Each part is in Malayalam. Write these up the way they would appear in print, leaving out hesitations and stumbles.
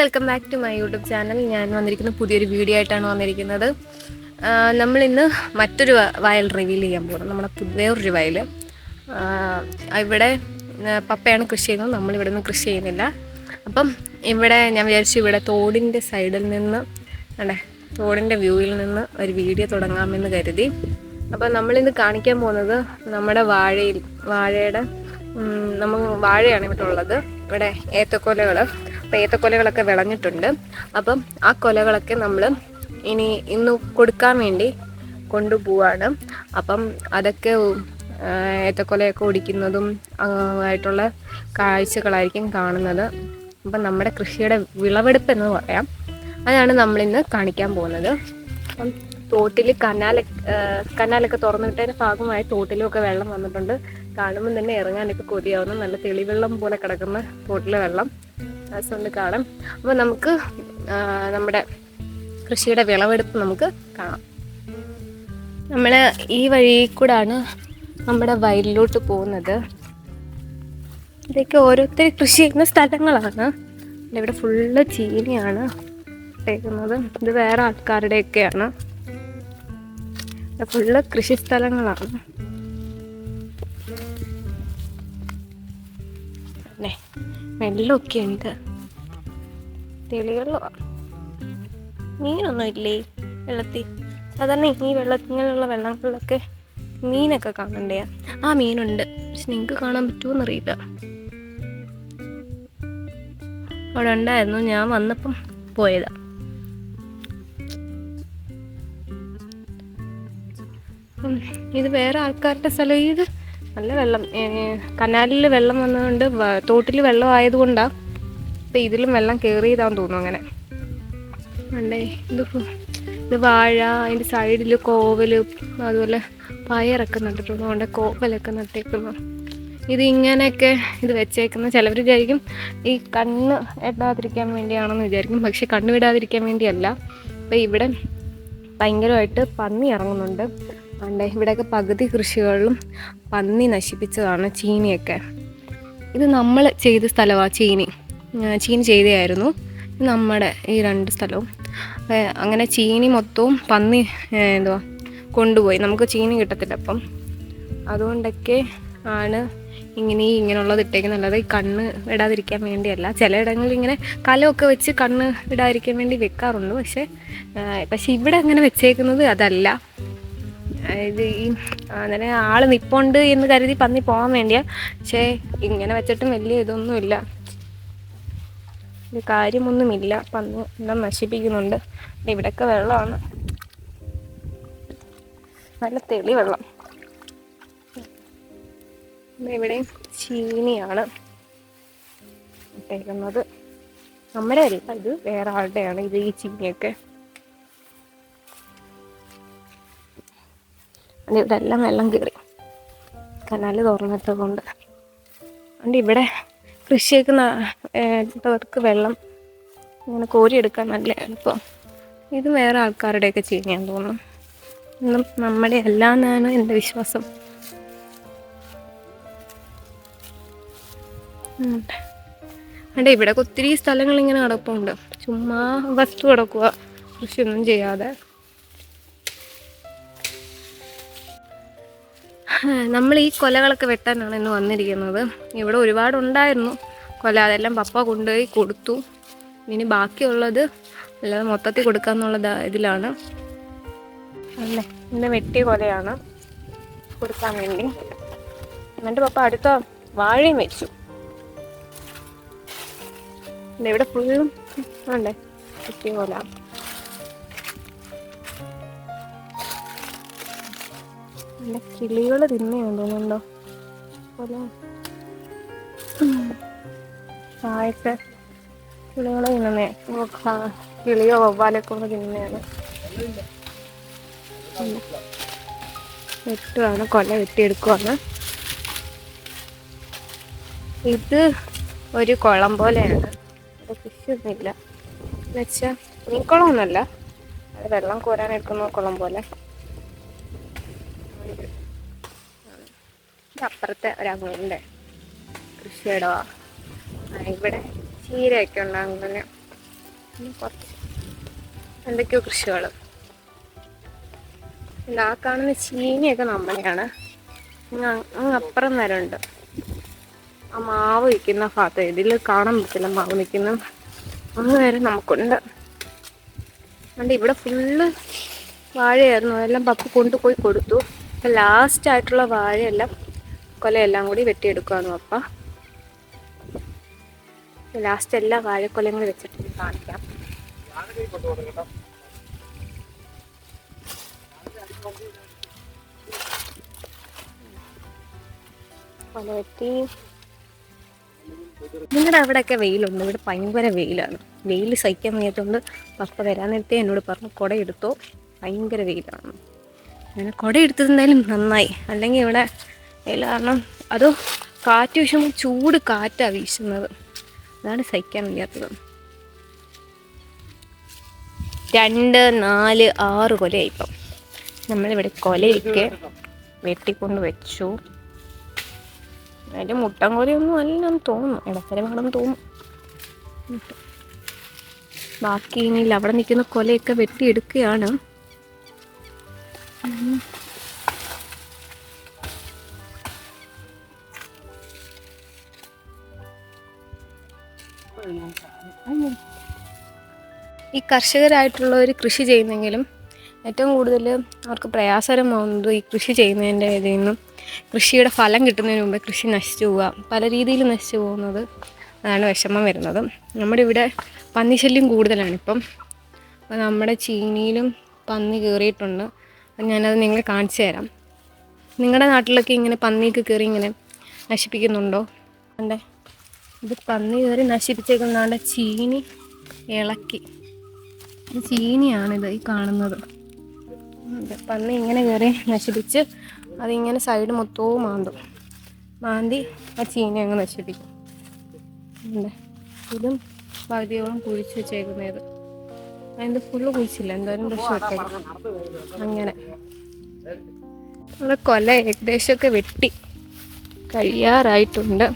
Welcome back to my YouTube channel. ഞാൻ വന്നിരിക്കുന്ന പുതിയൊരു വീഡിയോ ആയിട്ടാണ് വന്നിരിക്കുന്നത്. നമ്മളിന്ന് മറ്റൊരു വയൽ റിവീൽ ചെയ്യാൻ പോകുന്നത്. നമ്മുടെ വേറൊരു വയൽ. ഇവിടെ പപ്പയാണ് കൃഷി ചെയ്യുന്നത്, നമ്മളിവിടെ നിന്ന് കൃഷി ചെയ്യുന്നില്ല. അപ്പം ഇവിടെ ഞാൻ വിചാരിച്ചു ഇവിടെ തോടിൻ്റെ സൈഡിൽ നിന്ന് തോടിൻ്റെ വ്യൂവിൽ നിന്ന് ഒരു വീഡിയോ തുടങ്ങാമെന്ന് കരുതി. അപ്പം നമ്മളിന്ന് കാണിക്കാൻ പോകുന്നത് നമ്മുടെ വാഴയുടെ വാഴയാണ് ഇവിടെ ഉള്ളത്. ഇവിടെ ഏത്തക്കൊലകൾ, അപ്പം ഏത്തക്കൊലകളൊക്കെ വിളഞ്ഞിട്ടുണ്ട്. അപ്പം ആ കൊലകളൊക്കെ നമ്മൾ ഇന്ന് കൊടുക്കാൻ വേണ്ടി കൊണ്ടുപോവാണ്. അപ്പം അതൊക്കെ ഏത്തക്കൊലയൊക്കെ ഒടിക്കുന്നതും ആയിട്ടുള്ള കാഴ്ചകളായിരിക്കും കാണുന്നത്. അപ്പം നമ്മുടെ കൃഷിയുടെ വിളവെടുപ്പ് എന്ന് പറയാം, അതാണ് നമ്മളിന്ന് കാണിക്കാൻ പോകുന്നത്. അപ്പം തോട്ടിൽ കനാലൊക്കെ തുറന്നിട്ടതിൻ്റെ ഭാഗമായി തോട്ടിലുമൊക്കെ വെള്ളം വന്നിട്ടുണ്ട്. കാണുമ്പോൾ തന്നെ ഇറങ്ങാനൊക്കെ കൊതിയാവുന്നു. നല്ല തെളിവെള്ളം പോലെ കിടക്കുന്ന തോട്ടിലെ വെള്ളം കൊണ്ട് കാണാം. അപ്പോൾ നമുക്ക് നമ്മുടെ കൃഷിയുടെ വിളവെടുപ്പ് നമുക്ക് കാണാം. നമ്മൾ ഈ വഴി കൂടാണ് നമ്മുടെ വയലിലോട്ട് പോകുന്നത്. ഇതൊക്കെ ഓരോരുത്തർ കൃഷി ചെയ്യുന്ന സ്ഥലങ്ങളാണ്. ഇവിടെ ഫുള്ള് ചീനിയാണ് ഇട്ടേക്കുന്നത്. ഇത് വേറെ ആൾക്കാരുടെയൊക്കെയാണ്. ഫുള്ള് കൃഷി സ്ഥലങ്ങളാണ്. വെള്ളമൊക്കെ ഉണ്ട്, തെളിവെള്ളമാണ്. മീനൊന്നും ഇല്ലേ വെള്ളത്തിൽ? സാധാരണ ഈ ഇങ്ങനെയുള്ള വെള്ളങ്ങളിലൊക്കെ മീനൊക്കെ കാണണ്ടേ? ആ മീനുണ്ട്, പക്ഷെ നിങ്ങൾക്ക് കാണാൻ പറ്റുമോന്നറിയില്ല. അവിടെ ഉണ്ടായിരുന്നു, ഞാൻ വന്നപ്പം പോയതാ. ഇത് വേറെ ആൾക്കാരുടെ സ്ഥലം. ഇത് നല്ല വെള്ളം, കനാലിൽ വെള്ളം വന്നതുകൊണ്ട് തോട്ടിൽ വെള്ളം ആയതുകൊണ്ടാണ് ഇപ്പം ഇതിലും വെള്ളം കയറിയതാന്ന് തോന്നുന്നു. അങ്ങനെ ഉണ്ടേ. ഇത് വാഴ, അതിൻ്റെ സൈഡിൽ കോവൽ, അതുപോലെ പയറൊക്കെ നട്ടിട്ടുണ്ട്. അതുകൊണ്ട് കോവലൊക്കെ നട്ടേക്കുന്നു. ഇങ്ങനെയൊക്കെ ഇത് വെച്ചേക്കുന്ന ചിലവർ വിചാരിക്കും ഈ കണ്ണ് ഇടാതിരിക്കാൻ വേണ്ടിയാണെന്ന് വിചാരിക്കും, പക്ഷെ കണ്ണ് വിടാതിരിക്കാൻ വേണ്ടിയല്ല. അപ്പം ഇവിടെ ഭയങ്കരമായിട്ട് പന്നി ഇറങ്ങുന്നുണ്ട്. ഇവിടെയൊക്കെ പകുതി കൃഷികളിലും പന്നി നശിപ്പിച്ചതാണ് ചീനിയൊക്കെ. ഇത് നമ്മൾ ചെയ്ത സ്ഥലമാണ്. ചീനി ചെയ്തതായിരുന്നു നമ്മുടെ ഈ രണ്ട് സ്ഥലവും. അങ്ങനെ ചീനി മൊത്തവും പന്നി കൊണ്ടുപോയി. നമുക്ക് ചീനി കിട്ടത്തില്ല. അപ്പം അതുകൊണ്ടൊക്കെ ആണ് ഇങ്ങനെയുള്ളത് ഇട്ടേക്കുന്നത്. അല്ലാതെ ഈ കണ്ണ് ഇടാതിരിക്കാൻ വേണ്ടിയല്ല. ചിലയിടങ്ങളിൽ ഇങ്ങനെ കലമൊക്കെ വെച്ച് കണ്ണ് ഇടാതിരിക്കാൻ വേണ്ടി വെക്കാറുണ്ട്. പക്ഷെ ഇവിടെ അങ്ങനെ വെച്ചേക്കുന്നത് അതല്ല. ഇത് അങ്ങനെ ആൾ നിപ്പുണ്ട് എന്ന് കരുതി പന്നി പോകാൻ വേണ്ടിയാ. പക്ഷേ ഇങ്ങനെ വെച്ചിട്ടും വലിയ ഇതൊന്നുമില്ല, കാര്യമൊന്നുമില്ല. പന്നി എല്ലാം നശിപ്പിക്കുന്നുണ്ട്. ഇവിടെയൊക്കെ വെള്ളമാണ്, നല്ല തെളി വെള്ളം. ഇവിടെയും ചീനിയാണ് ഇട്ടേക്കുന്നത്. നമ്മുടെ അല്ല, ഇത് വേറെ ആളുടെയാണ്. ഇത് ഈ ചീനിയൊക്കെ ഇവിടെ എല്ലാം വെള്ളം കയറി, കനാല് തുറന്നിട്ടത് കൊണ്ട്. അതുകൊണ്ട് ഇവിടെ കൃഷിയൊക്കെ അവർക്ക് വെള്ളം ഇങ്ങനെ കോരിയെടുക്കാൻ നല്ല എളുപ്പം. ഇത് വേറെ ആൾക്കാരുടെയൊക്കെ ചെയ്യാൻ തോന്നുന്നു. ഒന്നും നമ്മുടെ അല്ല എന്നാണ് എൻ്റെ വിശ്വാസം. ഇവിടെ ഒത്തിരി സ്ഥലങ്ങൾ ഇങ്ങനെ കിടപ്പുണ്ട്, ചുമ്മാ വസ്തു കിടക്കുക, കൃഷിയൊന്നും ചെയ്യാതെ. നമ്മൾ ഈ കൊലകളൊക്കെ വെട്ടാനാണ് ഇന്ന് വന്നിരിക്കുന്നത്. ഇവിടെ ഒരുപാടുണ്ടായിരുന്നു കൊല, അതെല്ലാം പപ്പ കൊണ്ടുപോയി കൊടുത്തു. ഇനി ബാക്കിയുള്ളത് അല്ലാതെ മൊത്തത്തിൽ കൊടുക്കാന്നുള്ള ഇതിലാണ്. അല്ലേ, ഇന്ന് വെട്ടിയ കൊലയാണ് കൊടുക്കാൻ വേണ്ടി. എന്നിട്ട് പപ്പ അടുത്ത വാഴയും വെച്ചു. ഇവിടെ ഫുള്ളും ഉണ്ടേ വെട്ടിയ കൊല. കിളികൾ തിന്നെയാന്ന് തോന്നുന്നുണ്ടോ കൊല? ചായക്ക് കിളികൾ തിന്നേ, കിളിയോ വവ്വാലൊക്കെ ഒന്ന് തിന്നെയാണ്. വെട്ടുവാണ്, കൊല വെട്ടിയെടുക്കുവാണ്. ഇത് ഒരു കുളം പോലെയാണ്, കൃഷിയൊന്നുമില്ല. എന്നുവെച്ചാൽ മീൻകുളമൊന്നുമല്ല, അത് വെള്ളം കോരാനെടുക്കുന്ന കുളം പോലെ. അപ്പുറത്തെ ഒരങ്ങുണ്ട് കൃഷിയിടവാ. ഇവിടെ ചീരയൊക്കെ ഉണ്ടാകും. പിന്നെ കുറച്ച് എന്തൊക്കെയോ കൃഷികൾ. ആ കാണുന്ന ചീനിയൊക്കെ നമ്മളെയാണ്. അപ്പുറം വരണ്ട് ആ മാവ് നിൽക്കുന്ന ഭാഗത്ത്. ഇതിൽ കാണാൻ പറ്റില്ല മാവ് നിൽക്കുന്ന. അങ്ങ് വരെ നമുക്കുണ്ട്. അതുകൊണ്ട് ഇവിടെ ഫുള്ള് വാഴയായിരുന്നു. അതെല്ലാം പപ്പ കൊണ്ടുപോയി കൊടുത്തു. അപ്പം ലാസ്റ്റ് ആയിട്ടുള്ള വാഴയെല്ലാം കൊലയെല്ലാം കൂടി വെട്ടിയെടുക്കുകയാണ് പപ്പ. ലാസ്റ്റ് എല്ലാ വാഴക്കൊലയും കൂടി വെച്ചിട്ട് കാണിക്കാം. കൊല വെട്ടി. നിങ്ങളുടെ അവിടെയൊക്കെ വെയിലുണ്ട്? ഇവിടെ ഭയങ്കര വെയിലാണ്. വെയിൽ സഹിക്കാൻ വയ്യാത്തതുകൊണ്ട് പപ്പ വരാൻ നേരത്തെ എന്നോട് പറഞ്ഞു കുട എടുത്തോ, ഭയങ്കര വെയിലാണ്. അങ്ങനെ കുട എടുത്തതെന്തായാലും നന്നായി. അല്ലെങ്കിൽ ഇവിടെ വെയിൽ കാരണം അതോ കാറ്റ് വീശുമ്പോൾ ചൂട് കാറ്റാണ് വീശുന്നത്. അതാണ് സഹിക്കാൻ വയ്യാത്തത്. 2, 4, 6 കൊലയായി ഇപ്പം. നമ്മളിവിടെ കൊലയൊക്കെ വെട്ടിക്കൊണ്ട് വെച്ചു. അതിൻ്റെ മുട്ടൻ കൊലയൊന്നും അല്ലെന്ന് തോന്നുന്നു, ഇടത്തരമാണെന്ന് തോന്നുന്നു. ബാക്കി ഇനി അവിടെ നിൽക്കുന്ന കൊലയൊക്കെ വെട്ടിയെടുക്കുകയാണ്. ഈ കർഷകരായിട്ടുള്ളവർ കൃഷി ചെയ്യുന്നെങ്കിലും ഏറ്റവും കൂടുതൽ അവർക്ക് പ്രയാസകരമാകുന്നത് ഈ കൃഷി ചെയ്യുന്നതിൻ്റെ ഇതിൽ നിന്നും കൃഷിയുടെ ഫലം കിട്ടുന്നതിന് മുമ്പേ കൃഷി നശിച്ചു പോവുക, പല രീതിയിൽ നശിച്ചു പോകുന്നത്. അതാണ് വിഷമം വരുന്നത്. നമ്മുടെ ഇവിടെ പന്നിശല്യം കൂടുതലാണിപ്പം. അപ്പോൾ നമ്മുടെ ചീനിയിലും പന്നി കയറിയിട്ടുണ്ട്. ഞാനത് നിങ്ങളെ കാണിച്ചു തരാം. നിങ്ങളുടെ നാട്ടിലൊക്കെ ഇങ്ങനെ പന്നിയൊക്കെ കയറി ഇങ്ങനെ നശിപ്പിക്കുന്നുണ്ടോ? അതെ, ഇത് പന്നി കയറി നശിപ്പിച്ചേക്കുന്നതാണ്. ചീനി ഇളക്കി. ഇത് ചീനിയാണിത് ഈ കാണുന്നത്. പന്നി ഇങ്ങനെ കയറി നശിപ്പിച്ച് അതിങ്ങനെ സൈഡ് മൊത്തവും മാന്തി ആ ചീനി അങ്ങ് നശിപ്പിക്കും. ഇതും പകുതിയോളം കുഴിച്ച് വെച്ചേക്കുന്നത്. അതിൻ്റെ ഫുള്ള് കുഴിച്ചില്ല, എന്തായാലും രക്ഷപ്പെട്ടേക്കും. അങ്ങനെ നമ്മുടെ കൊല ഏകദേശമൊക്കെ വെട്ടി കഴിയാറായിട്ടുണ്ട്.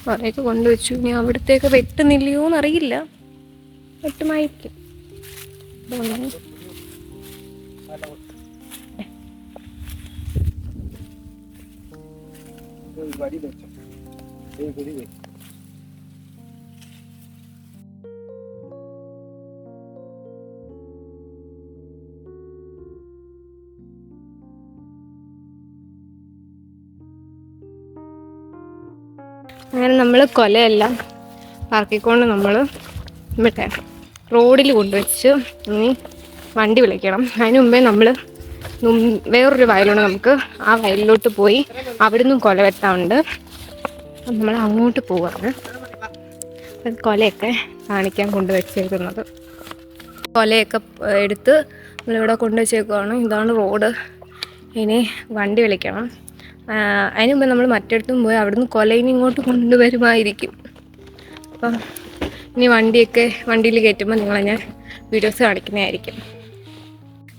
കുറേയൊക്കെ കൊണ്ടുവച്ചു. ഇനി അവിടത്തേക്ക് വെട്ടുന്നില്ലയോ എന്നറിയില്ല, വെട്ടുമായിരിക്കും. അങ്ങനെ നമ്മൾ കൊലയെല്ലാം പറക്കിക്കൊണ്ട് നമ്മൾ ഇവിടെ റോഡിൽ കൊണ്ടുവച്ച് ഇനി വണ്ടി വിളിക്കണം. അതിന് മുമ്പേ നമ്മൾ വേറൊരു വയലുണ്ട്, നമുക്ക് ആ വയലിലോട്ട് പോയി അവിടുന്ന് കൊല വെട്ടാറുണ്ട്. നമ്മൾ അങ്ങോട്ട് പോവാണ്. കൊലയൊക്കെ കാണിക്കാൻ കൊണ്ടുവച്ചേക്കുന്നത്. കൊലയൊക്കെ എടുത്ത് നമ്മളിവിടെ കൊണ്ടുവച്ചേക്കുവാണ്. ഇതാണ് റോഡ്. ഇനി വണ്ടി വിളിക്കണം. അതിന് മുമ്പ് നമ്മൾ മറ്റിടത്തും പോയി അവിടുന്ന് കൊലയിനി ഇങ്ങോട്ട് കൊണ്ടുവരുമായിരിക്കും. അപ്പം ഇനി വണ്ടിയിൽ കയറ്റുമ്പോൾ നിങ്ങളെ ഞാൻ വീഡിയോസ് കാണിക്കുന്നതായിരിക്കും.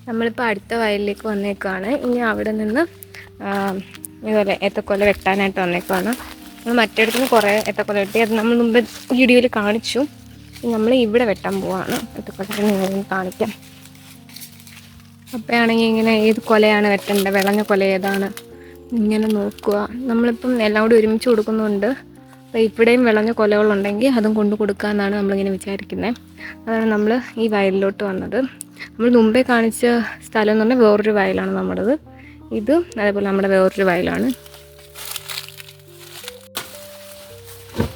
നമ്മളിപ്പോൾ അടുത്ത വയലിലേക്ക് വന്നേക്കുവാണ്. ഇനി അവിടെ നിന്ന് ഇതുപോലെ ഏത്തക്കൊല വെട്ടാനായിട്ട് വന്നേക്കുവാണ്. നമ്മൾ മറ്റിടത്തുനിന്ന് കുറേ ഏത്തക്കൊല വെട്ടി, അത് നമ്മൾ മുമ്പ് വീഡിയോയിൽ കാണിച്ചു. നമ്മൾ ഇവിടെ വെട്ടാൻ പോവാണ്. ഏത്തക്കൊല നിങ്ങളൊന്ന് കാണിക്കാം. അപ്പോഴാണെങ്കിൽ ഇങ്ങനെ ഏത് കൊലയാണ് വെട്ടേണ്ടത്, വിളഞ്ഞ കൊല ഏതാണ് ഇങ്ങനെ നോക്കുക. നമ്മളിപ്പം എല്ലാം കൂടി ഒരുമിച്ച് കൊടുക്കുന്നുണ്ട്. അപ്പോൾ ഇവിടെയും വിളഞ്ഞ കൊലകളുണ്ടെങ്കിൽ അതും കൊണ്ട് കൊടുക്കാമെന്നാണ് നമ്മളിങ്ങനെ വിചാരിക്കുന്നത്. അതാണ് നമ്മൾ ഈ വയലിലോട്ട് വന്നത്. നമ്മൾ മുമ്പേ കാണിച്ച സ്ഥലം എന്ന് പറഞ്ഞാൽ വേറൊരു വയലാണ് നമ്മുടേത്. ഇത് അതേപോലെ നമ്മുടെ വേറൊരു വയലാണ്.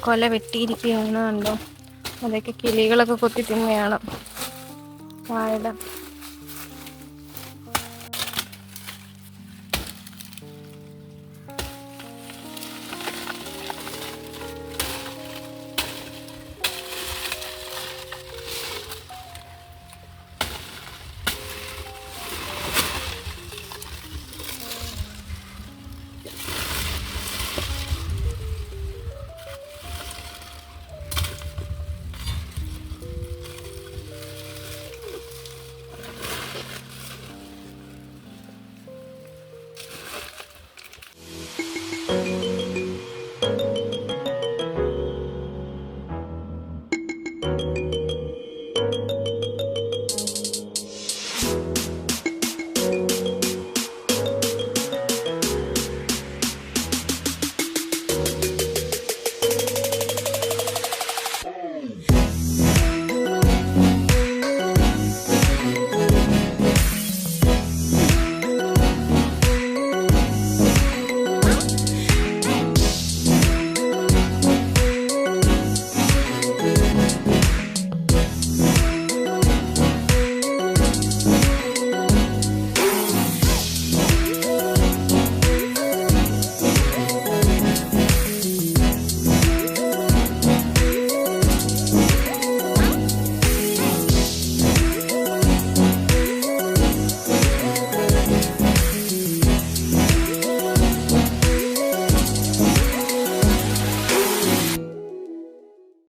കൊല വെട്ടിയിരിക്കുകയാണ്, കണ്ടോ? അതൊക്കെ കിളികളൊക്കെ കൊത്തി തിന്നെയാണ്. വാഴ